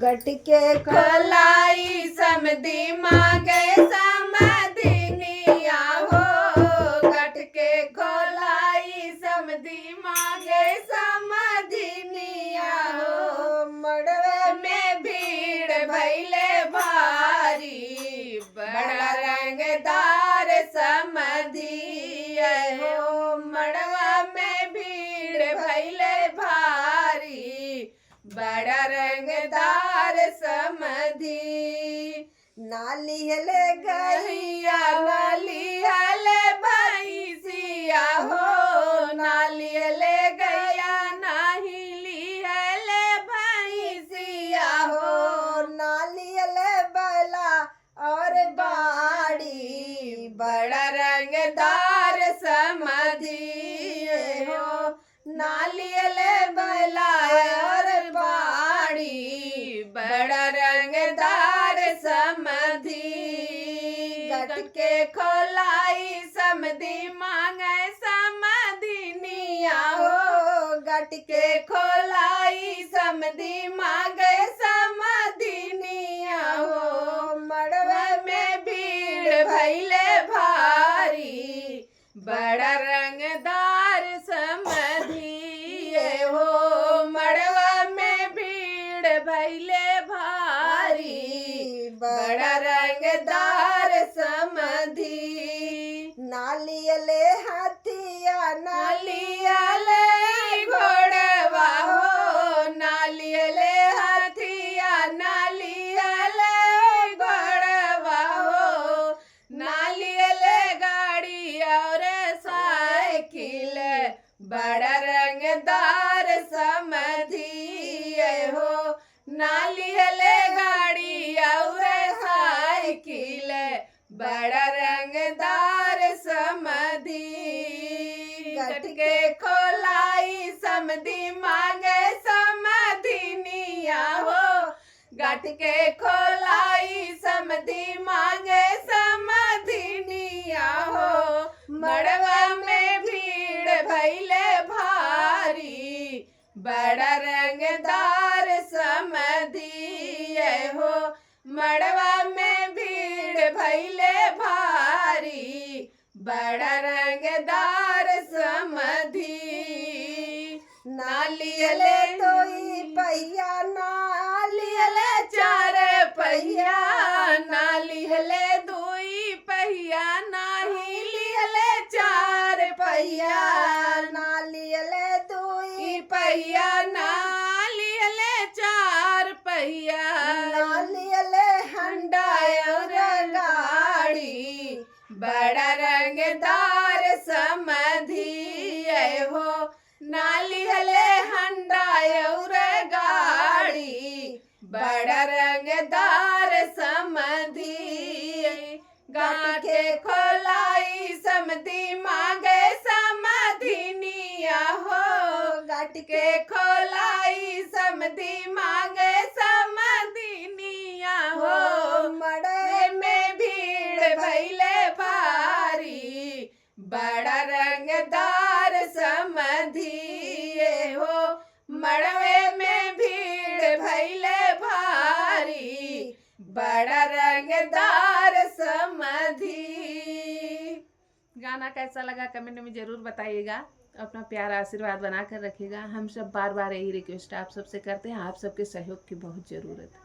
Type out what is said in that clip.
गट के खोलाई समधी मांगे समधिनिया हो, गट के खोलाई समधी मांगे समधिनिया हो। मड़वे में भीड़ भैले भारी, बड़ा रंगदार समधी हो। मड़वा में भीड़ भैले भारी, बड़ा रंगदार समधी। नाली हले गैया नाली हले भैंसिया हो, नाली हले गैया नाहिली हले भैंसिया हो। नाली हले बैला और बाड़ी, बड़ा रंगदार समधी हो। नाली हले बैला और बाड़ी, बड़ा रंगदार समधी। गट के खोलाई समधी मांगे समधिनिया हो, गट के खोलाई समधी मांगे समधिनिया हो। मड़वा में भीड़ भैले भारी, बड़ा रंगदार समधी हो। मड़वा में भीड़ भैले भारी, बड़ा रंगदार समधी। नालियले हाथिया नालियले घोड़वा हो, नालियले हाथिया नालियले घोड़वा हो। नालियले गाड़ी और साइकिल, बड़ा रंगदार समधी हो। नालियले गाड़ी और साइकिल, बड़ा रंगदार समधी। गट के खोलाई समधी मांगे समधिनिया हो, गट के खोलाई समधी मांगे समधिनिया हो। मड़वा में भीड़ भैले भारी, बड़ा रंगदार समधी हो। मड़वा में भीड़ भैले भारी, बड़ा रंगदार समधी। नालियले तोई पहिया नालियले चार पहिया, नालियले दोई पहिया नाहिलियले चार पहिया। नालियले दोई पहिया नालियले चार पहिया, नालियले हंडा और गाड़ी, बड़ा रंगदार समधी हो। नालियले हंडा और गाड़ी, बड़ा रंगदार समधी। गट के खोलाई समधी मांगे समधिनिया हो, गट के खोलाई समधी मांगे समधिनिया हो। मड़े में भीड़ भैले भारी, बड़ा रंगदार समधी हो। मड़वे में भीड़ भैले भारी, बड़ा रंगदार समधी। गाना कैसा लगा कमेंट में जरूर बताइएगा। अपना प्यारा आशीर्वाद बनाकर रखिएगा। हम सब बार बार यही रिक्वेस्ट आप सबसे करते हैं, आप सबके सहयोग की बहुत ज़रूरत है।